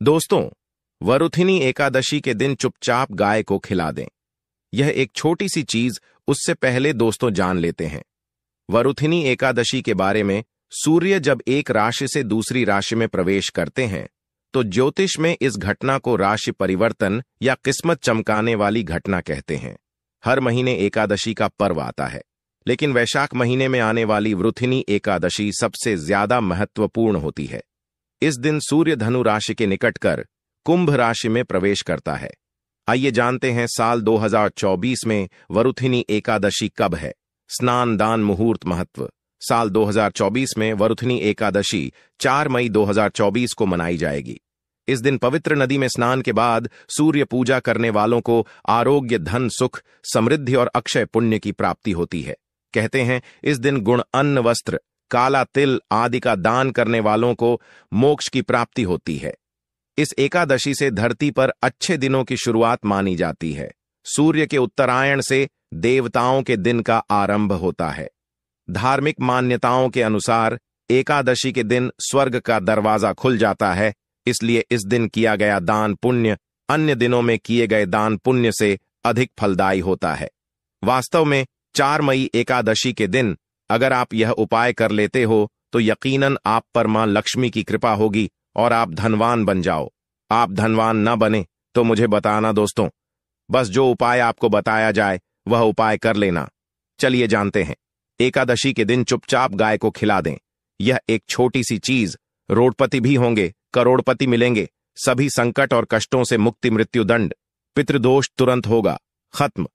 दोस्तों, वरुथिनी एकादशी के दिन चुपचाप गाय को खिला दें। यह एक छोटी सी चीज, उससे पहले दोस्तों जान लेते हैं वरुथिनी एकादशी के बारे में। सूर्य जब एक राशि से दूसरी राशि में प्रवेश करते हैं तो ज्योतिष में इस घटना को राशि परिवर्तन या किस्मत चमकाने वाली घटना कहते हैं। हर महीने एकादशी का पर्व आता है, लेकिन वैशाख महीने में आने वाली वरुथिनी एकादशी सबसे ज्यादा महत्वपूर्ण होती है। इस दिन सूर्य धनु राशि के निकट कर कुंभ राशि में प्रवेश करता है। आइए जानते हैं साल 2024 में वरुथिनी एकादशी कब है। स्नान दान मुहूर्त महत्व। साल 2024 में वरुथिनी एकादशी 4 मई 2024 को मनाई जाएगी। इस दिन पवित्र नदी में स्नान के बाद सूर्य पूजा करने वालों को आरोग्य, धन, सुख, समृद्धि और अक्षय पुण्य की प्राप्ति होती है। कहते हैं इस दिन गुण, अन्न, वस्त्र, काला तिल आदि का दान करने वालों को मोक्ष की प्राप्ति होती है। इस एकादशी से धरती पर अच्छे दिनों की शुरुआत मानी जाती है। सूर्य के उत्तरायण से देवताओं के दिन का आरंभ होता है। धार्मिक मान्यताओं के अनुसार एकादशी के दिन स्वर्ग का दरवाजा खुल जाता है, इसलिए इस दिन किया गया दान पुण्य अन्य दिनों में किए गए दान पुण्य से अधिक फलदायी होता है। वास्तव में 4 मई एकादशी के दिन अगर आप यह उपाय कर लेते हो तो यकीनन आप पर मां लक्ष्मी की कृपा होगी और आप धनवान बन जाओ। आप धनवान न बने तो मुझे बताना दोस्तों। बस जो उपाय आपको बताया जाए वह उपाय कर लेना। चलिए जानते हैं। एकादशी के दिन चुपचाप गाय को खिला दें। यह एक छोटी सी चीज, रोडपति भी होंगे, करोड़पति मिलेंगे, सभी संकट और कष्टों से मुक्ति, मृत्यु दंड, पितृदोष तुरंत होगा खत्म,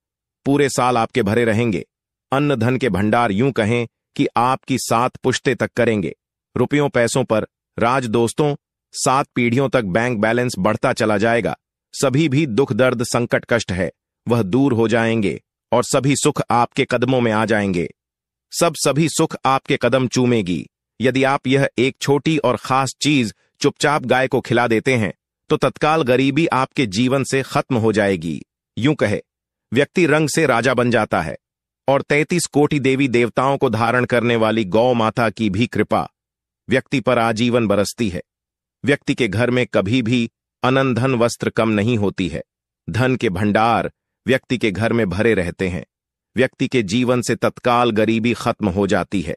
पूरे साल आपके भरे रहेंगे। अन्न धन के भंडार यूं कहें कि आपकी 7 पुश्ते तक करेंगे। रुपयों पैसों पर राज दोस्तों, 7 पीढ़ियों तक बैंक बैलेंस बढ़ता चला जाएगा। सभी भी दुख, दर्द, संकट, कष्ट है वह दूर हो जाएंगे और सभी सुख आपके कदमों में आ जाएंगे। सभी सुख आपके कदम चूमेगी। यदि आप यह एक छोटी और खास चीज चुपचाप गाय को खिला देते हैं तो तत्काल गरीबी आपके जीवन से खत्म हो जाएगी। यूं कहे व्यक्ति रंग से राजा बन जाता है और 33 कोटि देवी देवताओं को धारण करने वाली गौ माता की भी कृपा व्यक्ति पर आजीवन बरसती है। व्यक्ति के घर में कभी भी अनंत धन, वस्त्र कम नहीं होती है। धन के भंडार व्यक्ति के घर में भरे रहते हैं। व्यक्ति के जीवन से तत्काल गरीबी खत्म हो जाती है।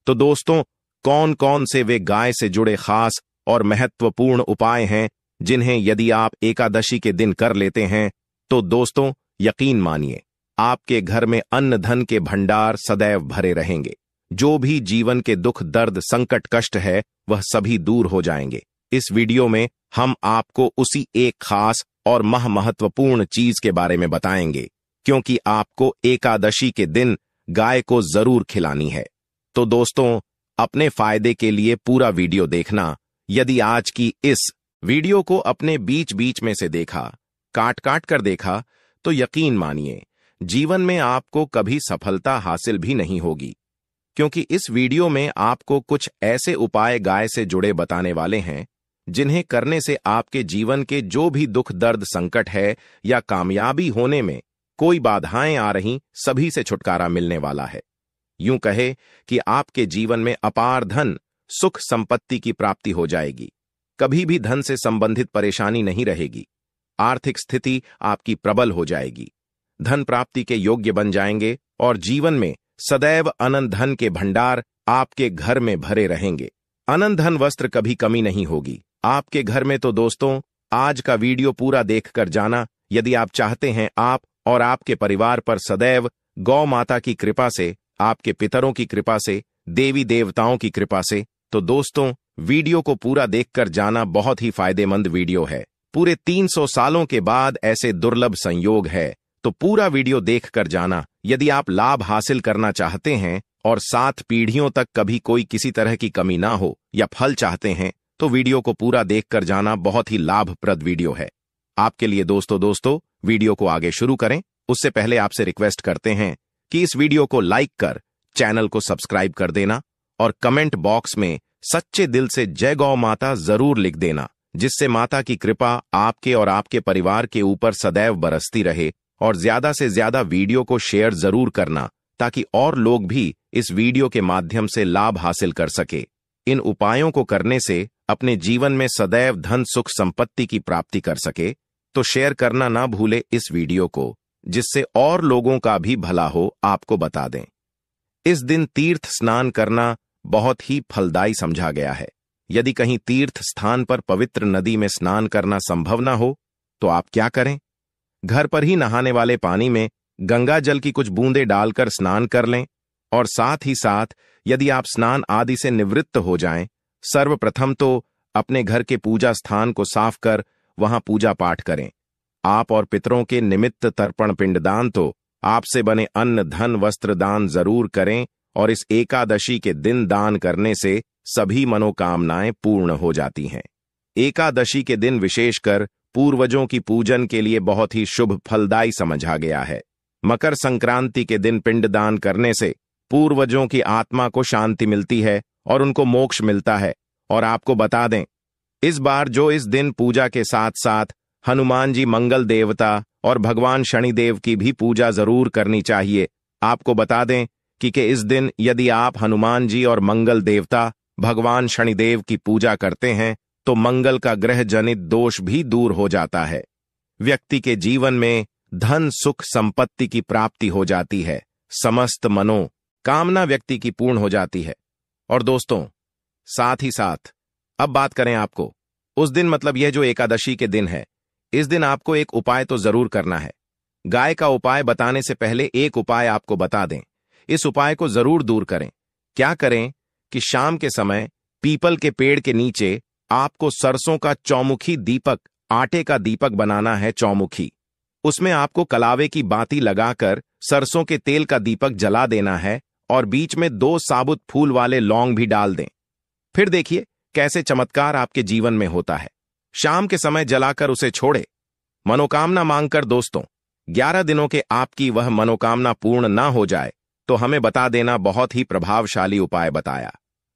तो दोस्तों, कौन कौन से वे गाय से जुड़े खास और महत्वपूर्ण उपाय हैं जिन्हें यदि आप एकादशी के दिन कर लेते हैं तो दोस्तों यकीन मानिए आपके घर में अन्न धन के भंडार सदैव भरे रहेंगे। जो भी जीवन के दुख, दर्द, संकट, कष्ट है वह सभी दूर हो जाएंगे। इस वीडियो में हम आपको उसी एक खास और महत्वपूर्ण चीज के बारे में बताएंगे, क्योंकि आपको एकादशी के दिन गाय को जरूर खिलानी है। तो दोस्तों, अपने फायदे के लिए पूरा वीडियो देखना। यदि आज की इस वीडियो को अपने बीच बीच में से देखा, काट काट कर देखा, तो यकीन मानिए जीवन में आपको कभी सफलता हासिल भी नहीं होगी, क्योंकि इस वीडियो में आपको कुछ ऐसे उपाय गाय से जुड़े बताने वाले हैं जिन्हें करने से आपके जीवन के जो भी दुख, दर्द, संकट है या कामयाबी होने में कोई बाधाएं आ रही, सभी से छुटकारा मिलने वाला है। यूं कहे कि आपके जीवन में अपार धन, सुख, संपत्ति की प्राप्ति हो जाएगी। कभी भी धन से संबंधित परेशानी नहीं रहेगी। आर्थिक स्थिति आपकी प्रबल हो जाएगी। धन प्राप्ति के योग्य बन जाएंगे और जीवन में सदैव अनंत धन के भंडार आपके घर में भरे रहेंगे। अनंत धन, वस्त्र कभी कमी नहीं होगी आपके घर में। तो दोस्तों, आज का वीडियो पूरा देखकर जाना। यदि आप चाहते हैं आप और आपके परिवार पर सदैव गौ माता की कृपा से, आपके पितरों की कृपा से, देवी देवताओं की कृपा से, तो दोस्तों वीडियो को पूरा देखकर जाना। बहुत ही फायदेमंद वीडियो है। पूरे 300 सालों के बाद ऐसे दुर्लभ संयोग है, तो पूरा वीडियो देखकर जाना। यदि आप लाभ हासिल करना चाहते हैं और 7 पीढ़ियों तक कभी कोई किसी तरह की कमी ना हो या फल चाहते हैं तो वीडियो को पूरा देखकर जाना। बहुत ही लाभप्रद वीडियो है आपके लिए। दोस्तों वीडियो को आगे शुरू करें उससे पहले आपसे रिक्वेस्ट करते हैं कि इस वीडियो को लाइक कर चैनल को सब्सक्राइब कर देना और कमेंट बॉक्स में सच्चे दिल से जय गौ माता जरूर लिख देना, जिससे माता की कृपा आपके और आपके परिवार के ऊपर सदैव बरसती रहे। और ज्यादा से ज्यादा वीडियो को शेयर जरूर करना ताकि और लोग भी इस वीडियो के माध्यम से लाभ हासिल कर सके। इन उपायों को करने से अपने जीवन में सदैव धन सुख संपत्ति की प्राप्ति कर सके, तो शेयर करना ना भूले इस वीडियो को, जिससे और लोगों का भी भला हो, आपको बता दें। इस दिन तीर्थ स्नान करना बहुत ही फलदायी समझा गया है। यदि कहीं तीर्थ स्थान पर पवित्र नदी में स्नान करना संभव ना हो, तो आप क्या करें? घर पर ही नहाने वाले पानी में गंगा जल की कुछ बूंदें डालकर स्नान कर लें, और साथ ही साथ यदि आप स्नान आदि से निवृत्त हो जाएं, सर्वप्रथम तो अपने घर के पूजा स्थान को साफ कर वहां पूजा पाठ करें। आप और पितरों के निमित्त तर्पण पिंडदान तो आपसे बने अन्न धन वस्त्र दान जरूर करें, और इस एकादशी के दिन दान करने से सभी मनोकामनाएं पूर्ण हो जाती हैं। एकादशी के दिन विशेषकर पूर्वजों की पूजन के लिए बहुत ही शुभ फलदायी समझा गया है। मकर संक्रांति के दिन पिंडदान करने से पूर्वजों की आत्मा को शांति मिलती है और उनको मोक्ष मिलता है। और आपको बता दें, इस बार जो इस दिन पूजा के साथ साथ हनुमान जी मंगल देवता और भगवान शनिदेव की भी पूजा जरूर करनी चाहिए। आपको बता दें कि इस दिन यदि आप हनुमान जी और मंगल देवता भगवान शनिदेव की पूजा करते हैं, तो मंगल का ग्रह जनित दोष भी दूर हो जाता है। व्यक्ति के जीवन में धन सुख संपत्ति की प्राप्ति हो जाती है, समस्त मनो कामना व्यक्ति की पूर्ण हो जाती है। और दोस्तों, साथ ही साथ अब बात करें आपको उस दिन, मतलब यह जो एकादशी के दिन है, इस दिन आपको एक उपाय तो जरूर करना है। गाय का उपाय बताने से पहले एक उपाय आपको बता दें। इस उपाय को जरूर दूर करें। क्या करें कि शाम के समय पीपल के पेड़ के नीचे आपको सरसों का चौमुखी दीपक, आटे का दीपक बनाना है, चौमुखी। उसमें आपको कलावे की बाती लगाकर सरसों के तेल का दीपक जला देना है, और बीच में 2 साबुत फूल वाले लौंग भी डाल दें। फिर देखिए कैसे चमत्कार आपके जीवन में होता है। शाम के समय जलाकर उसे छोड़े, मनोकामना मांगकर। दोस्तों, 11 दिनों के आपकी वह मनोकामना पूर्ण ना हो जाए तो हमें बता देना। बहुत ही प्रभावशाली उपाय बताया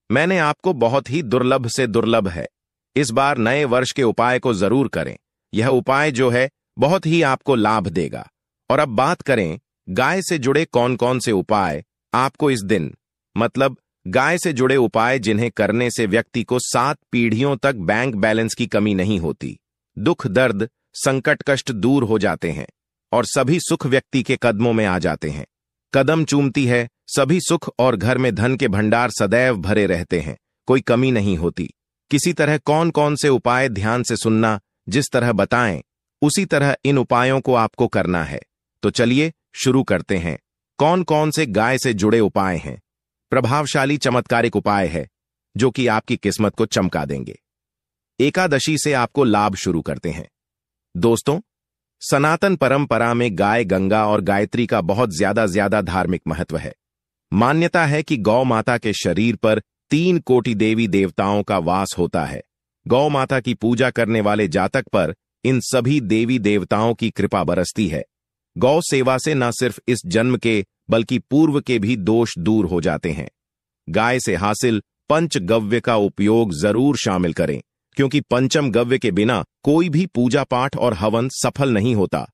मैंने आपको, बहुत ही दुर्लभ से दुर्लभ है। इस बार नए वर्ष के उपाय को जरूर करें। यह उपाय जो है बहुत ही आपको लाभ देगा। और अब बात करें गाय से जुड़े कौन कौन से उपाय आपको इस दिन, मतलब गाय से जुड़े उपाय जिन्हें करने से व्यक्ति को 7 पीढ़ियों तक बैंक बैलेंस की कमी नहीं होती, दुख दर्द संकट कष्ट दूर हो जाते हैं और सभी सुख व्यक्ति के कदमों में आ जाते हैं। कदम चूमती है सभी सुख, और घर में धन के भंडार सदैव भरे रहते हैं, कोई कमी नहीं होती। किसी तरह कौन कौन से उपाय ध्यान से सुनना, जिस तरह बताएं उसी तरह इन उपायों को आपको करना है। तो चलिए शुरू करते हैं। कौन कौन से गाय से जुड़े उपाय हैं? प्रभावशाली चमत्कारिक उपाय है जो कि आपकी किस्मत को चमका देंगे। एकादशी से आपको लाभ शुरू करते हैं। दोस्तों, सनातन परंपरा में गाय गंगा और गायत्री का बहुत ज्यादा धार्मिक महत्व है। मान्यता है कि गौ माता के शरीर पर 3 कोटि देवी देवताओं का वास होता है। गौ माता की पूजा करने वाले जातक पर इन सभी देवी देवताओं की कृपा बरसती है। गौ सेवा से न सिर्फ इस जन्म के बल्कि पूर्व के भी दोष दूर हो जाते हैं। गाय से हासिल पंचगव्य का उपयोग जरूर शामिल करें, क्योंकि पंचम गव्य के बिना कोई भी पूजा पाठ और हवन सफल नहीं होता।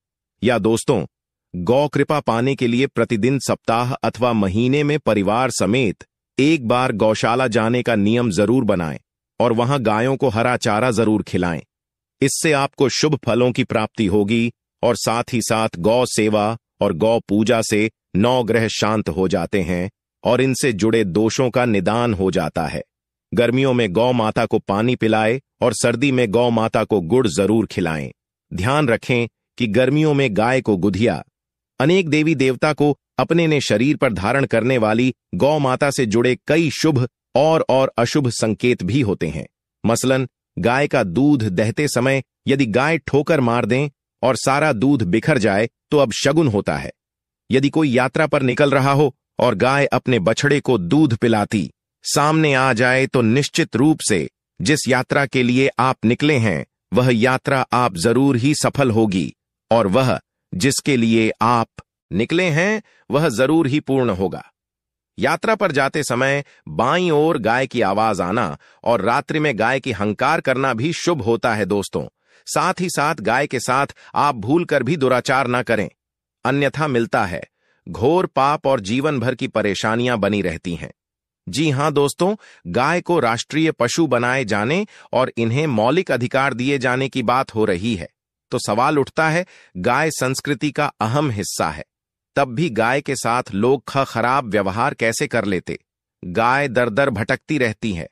या दोस्तों, गौ कृपा पाने के लिए प्रतिदिन सप्ताह अथवा महीने में परिवार समेत एक बार गौशाला जाने का नियम जरूर बनाएं और वहां गायों को हरा चारा जरूर खिलाएं। इससे आपको शुभ फलों की प्राप्ति होगी, और साथ ही साथ गौ सेवा और गौ पूजा से 9 ग्रह शांत हो जाते हैं और इनसे जुड़े दोषों का निदान हो जाता है। गर्मियों में गौ माता को पानी पिलाएं और सर्दी में गौ माता को गुड़ जरूर खिलाएं। ध्यान रखें कि गर्मियों में गाय को गुधिया। अनेक देवी देवता को अपने ने शरीर पर धारण करने वाली गौ माता से जुड़े कई शुभ और अशुभ संकेत भी होते हैं। मसलन, गाय का दूध दहते समय यदि गाय ठोकर मार दें और सारा दूध बिखर जाए तो अब शगुन होता है। यदि कोई यात्रा पर निकल रहा हो और गाय अपने बछड़े को दूध पिलाती सामने आ जाए तो निश्चित रूप से जिस यात्रा के लिए आप निकले हैं वह यात्रा आप जरूर ही सफल होगी, और वह जिसके लिए आप निकले हैं वह जरूर ही पूर्ण होगा। यात्रा पर जाते समय बाईं ओर गाय की आवाज आना और रात्रि में गाय की हंकार करना भी शुभ होता है। दोस्तों, साथ ही साथ गाय के साथ आप भूल कर भी दुराचार ना करें, अन्यथा मिलता है घोर पाप और जीवन भर की परेशानियां बनी रहती हैं। जी हां दोस्तों, गाय को राष्ट्रीय पशु बनाए जाने और इन्हें मौलिक अधिकार दिए जाने की बात हो रही है तो सवाल उठता है, गाय संस्कृति का अहम हिस्सा है, तब भी गाय के साथ लोग खराब व्यवहार कैसे कर लेते। गाय दर दर भटकती रहती है,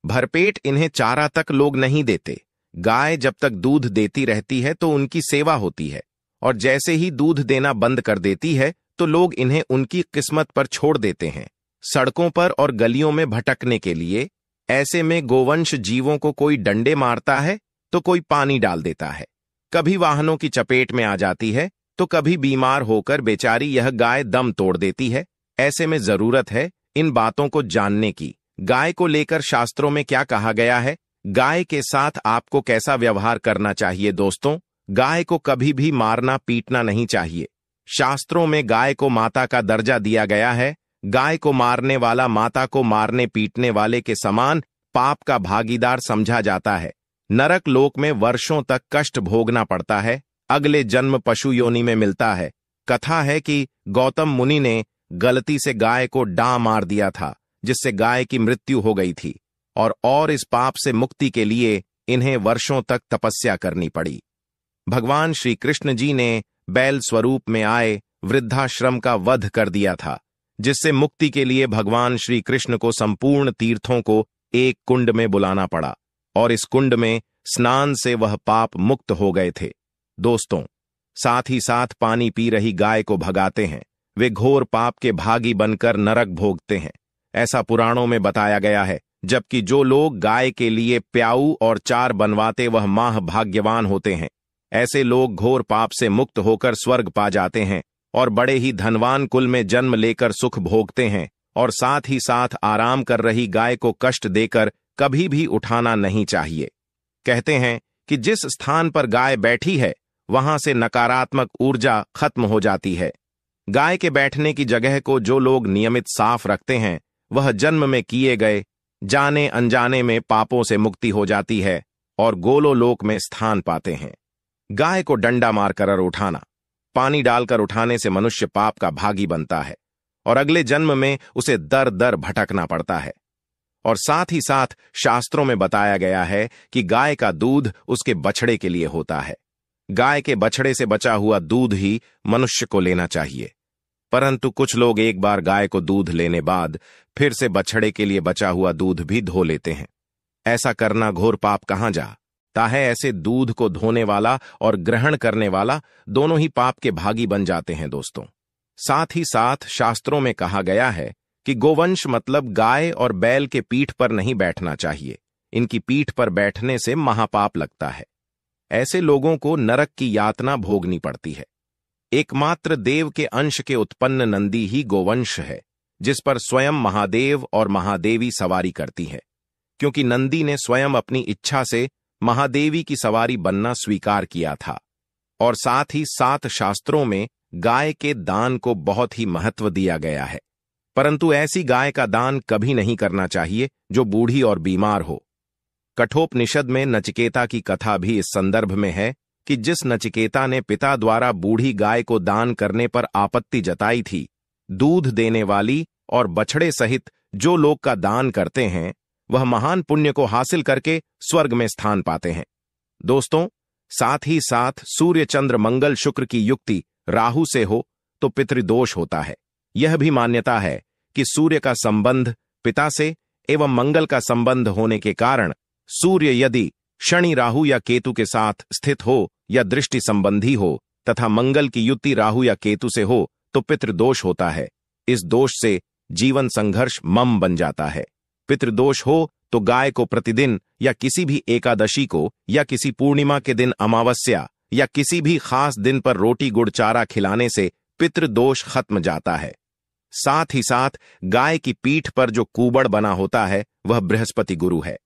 भरपेट इन्हें चारा तक लोग नहीं देते। गाय जब तक दूध देती रहती है तो उनकी सेवा होती है, और जैसे ही दूध देना बंद कर देती है तो लोग इन्हें उनकी किस्मत पर छोड़ देते हैं, सड़कों पर और गलियों में भटकने के लिए। ऐसे में गोवंश जीवों को कोई डंडे मारता है तो कोई पानी डाल देता है, कभी वाहनों की चपेट में आ जाती है तो कभी बीमार होकर बेचारी यह गाय दम तोड़ देती है। ऐसे में जरूरत है इन बातों को जानने की। गाय को लेकर शास्त्रों में क्या कहा गया है, गाय के साथ आपको कैसा व्यवहार करना चाहिए। दोस्तों, गाय को कभी भी मारना पीटना नहीं चाहिए। शास्त्रों में गाय को माता का दर्जा दिया गया है। गाय को मारने वाला माता को मारने पीटने वाले के समान पाप का भागीदार समझा जाता है। नरक लोक में वर्षों तक कष्ट भोगना पड़ता है, अगले जन्म पशु योनि में मिलता है। कथा है कि गौतम मुनि ने गलती से गाय को डां मार दिया था, जिससे गाय की मृत्यु हो गई थी, और इस पाप से मुक्ति के लिए इन्हें वर्षों तक तपस्या करनी पड़ी। भगवान श्री कृष्ण जी ने बैल स्वरूप में आए वृद्धाश्रम का वध कर दिया था, जिससे मुक्ति के लिए भगवान श्री कृष्ण को संपूर्ण तीर्थों को एक कुंड में बुलाना पड़ा, और इस कुंड में स्नान से वह पाप मुक्त हो गए थे। दोस्तों, साथ ही साथ पानी पी रही गाय को भगाते हैं, वे घोर पाप के भागी बनकर नरक भोगते हैं, ऐसा पुराणों में बताया गया है। जबकि जो लोग गाय के लिए प्याऊ और चार बनवाते वह माह भाग्यवान होते हैं। ऐसे लोग घोर पाप से मुक्त होकर स्वर्ग पा जाते हैं और बड़े ही धनवान कुल में जन्म लेकर सुख भोगते हैं, और साथ ही साथ आराम कर रही गाय को कष्ट देकर कभी भी उठाना नहीं चाहिए। कहते हैं कि जिस स्थान पर गाय बैठी है वहां से नकारात्मक ऊर्जा खत्म हो जाती है। गाय के बैठने की जगह को जो लोग नियमित साफ रखते हैं वह जन्म में किए गए जाने अनजाने में पापों से मुक्ति हो जाती है और गोलोलोक में स्थान पाते हैं। गाय को डंडा मारकर उठाना, पानी डालकर उठाने से मनुष्य पाप का भागी बनता है और अगले जन्म में उसे दर दर भटकना पड़ता है। और साथ ही साथ शास्त्रों में बताया गया है कि गाय का दूध उसके बछड़े के लिए होता है। गाय के बछड़े से बचा हुआ दूध ही मनुष्य को लेना चाहिए, परंतु कुछ लोग एक बार गाय को दूध लेने बाद फिर से बछड़े के लिए बचा हुआ दूध भी धो लेते हैं। ऐसा करना घोर पाप कहां जाता है। ऐसे दूध को धोने वाला और ग्रहण करने वाला दोनों ही पाप के भागी बन जाते हैं। दोस्तों, साथ ही साथ शास्त्रों में कहा गया है कि गोवंश मतलब गाय और बैल के पीठ पर नहीं बैठना चाहिए। इनकी पीठ पर बैठने से महापाप लगता है। ऐसे लोगों को नरक की यातना भोगनी पड़ती है। एकमात्र देव के अंश के उत्पन्न नंदी ही गोवंश है, जिस पर स्वयं महादेव और महादेवी सवारी करती है, क्योंकि नंदी ने स्वयं अपनी इच्छा से महादेवी की सवारी बनना स्वीकार किया था। और साथ ही 7 शास्त्रों में गाय के दान को बहुत ही महत्व दिया गया है, परंतु ऐसी गाय का दान कभी नहीं करना चाहिए जो बूढ़ी और बीमार हो। कठोपनिषद में नचिकेता की कथा भी इस संदर्भ में है कि जिस नचिकेता ने पिता द्वारा बूढ़ी गाय को दान करने पर आपत्ति जताई थी, दूध देने वाली और बछड़े सहित जो लोग का दान करते हैं वह महान पुण्य को हासिल करके स्वर्ग में स्थान पाते हैं। दोस्तों, साथ ही साथ सूर्य चंद्र मंगल शुक्र की युक्ति राहु से हो तो पितृदोष होता है। यह भी मान्यता है कि सूर्य का संबंध पिता से एवं मंगल का संबंध होने के कारण सूर्य यदि शनि राहु या केतु के साथ स्थित हो या दृष्टि संबंधी हो तथा मंगल की युति राहु या केतु से हो तो पितृदोष होता है। इस दोष से जीवन संघर्ष मम बन जाता है। पितृदोष हो तो गाय को प्रतिदिन या किसी भी एकादशी को या किसी पूर्णिमा के दिन अमावस्या या किसी भी खास दिन पर रोटी गुड़ चारा खिलाने से पितृदोष खत्म जाता है। साथ ही साथ गाय की पीठ पर जो कूबड़ बना होता है वह बृहस्पति गुरु है।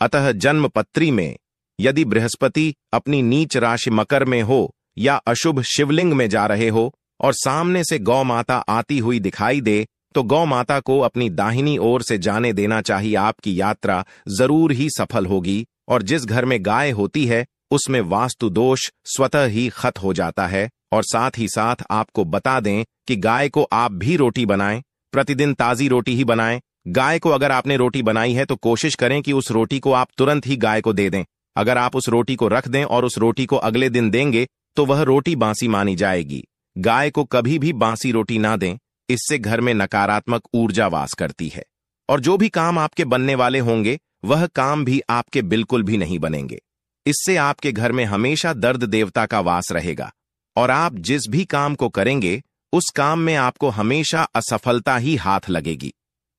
अतः जन्म पत्री में यदि बृहस्पति अपनी नीच राशि मकर में हो या अशुभ शिवलिंग में जा रहे हो और सामने से गौ माता आती हुई दिखाई दे तो गौ माता को अपनी दाहिनी ओर से जाने देना चाहिए। आपकी यात्रा जरूर ही सफल होगी और जिस घर में गाय होती है उसमें वास्तु दोष स्वतः ही खत्म हो जाता है। और साथ ही साथ आपको बता दें कि गाय को आप भी रोटी बनाएं, प्रतिदिन ताजी रोटी ही बनाएं। गाय को अगर आपने रोटी बनाई है तो कोशिश करें कि उस रोटी को आप तुरंत ही गाय को दे दें। अगर आप उस रोटी को रख दें और उस रोटी को अगले दिन देंगे तो वह रोटी बासी मानी जाएगी। गाय को कभी भी बासी रोटी ना दें, इससे घर में नकारात्मक ऊर्जा वास करती है और जो भी काम आपके बनने वाले होंगे वह काम भी आपके बिल्कुल भी नहीं बनेंगे। इससे आपके घर में हमेशा दर्द देवता का वास रहेगा और आप जिस भी काम को करेंगे उस काम में आपको हमेशा असफलता ही हाथ लगेगी।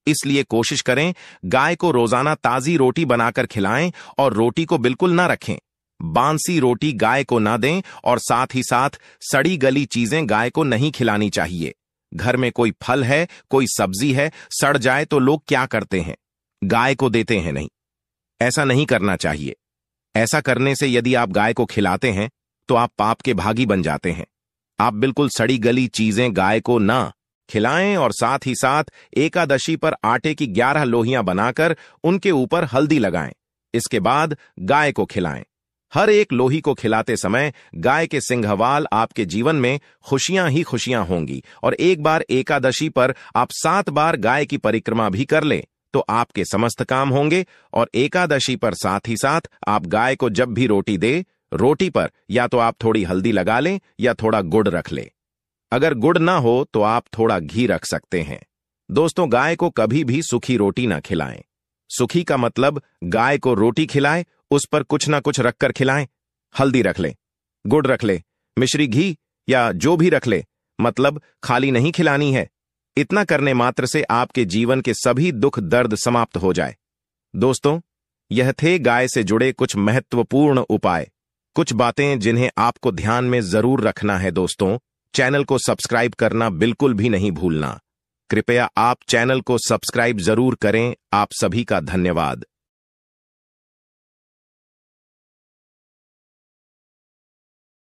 इसलिए कोशिश करें गाय को रोजाना ताजी रोटी बनाकर खिलाएं और रोटी को बिल्कुल ना रखें। बांसी रोटी गाय को ना दें और साथ ही साथ सड़ी गली चीजें गाय को नहीं खिलानी चाहिए। घर में कोई फल है, कोई सब्जी है, सड़ जाए तो लोग क्या करते हैं? गाय को देते हैं नहीं। ऐसा नहीं करना चाहिए। ऐसा करने से यदि आप गाय को खिलाते हैं तो आप पाप के भागी बन जाते हैं। आप बिल्कुल सड़ी गली चीजें गाय को ना खिलाएं और साथ ही साथ एकादशी पर आटे की 11 लोहियां बनाकर उनके ऊपर हल्दी लगाएं। इसके बाद गाय को खिलाएं। हर एक लोही को खिलाते समय गाय के सिंघवाल आपके जीवन में खुशियां ही खुशियां होंगी और एक बार एकादशी पर आप 7 बार गाय की परिक्रमा भी कर लें तो आपके समस्त काम होंगे। और एकादशी पर साथ ही साथ आप गाय को जब भी रोटी दे, रोटी पर या तो आप थोड़ी हल्दी लगा लें या थोड़ा गुड़ रख लें। अगर गुड़ ना हो तो आप थोड़ा घी रख सकते हैं। दोस्तों, गाय को कभी भी सूखी रोटी ना खिलाएं। सूखी का मतलब गाय को रोटी खिलाएं, उस पर कुछ ना कुछ रखकर खिलाएं। हल्दी रख ले, गुड़ रख ले, मिश्री घी या जो भी रख ले, मतलब खाली नहीं खिलानी है। इतना करने मात्र से आपके जीवन के सभी दुख दर्द समाप्त हो जाए। दोस्तों, यह थे गाय से जुड़े कुछ महत्वपूर्ण उपाय, कुछ बातें जिन्हें आपको ध्यान में जरूर रखना है। दोस्तों, चैनल को सब्सक्राइब करना बिल्कुल भी नहीं भूलना। कृपया आप चैनल को सब्सक्राइब जरूर करें। आप सभी का धन्यवाद।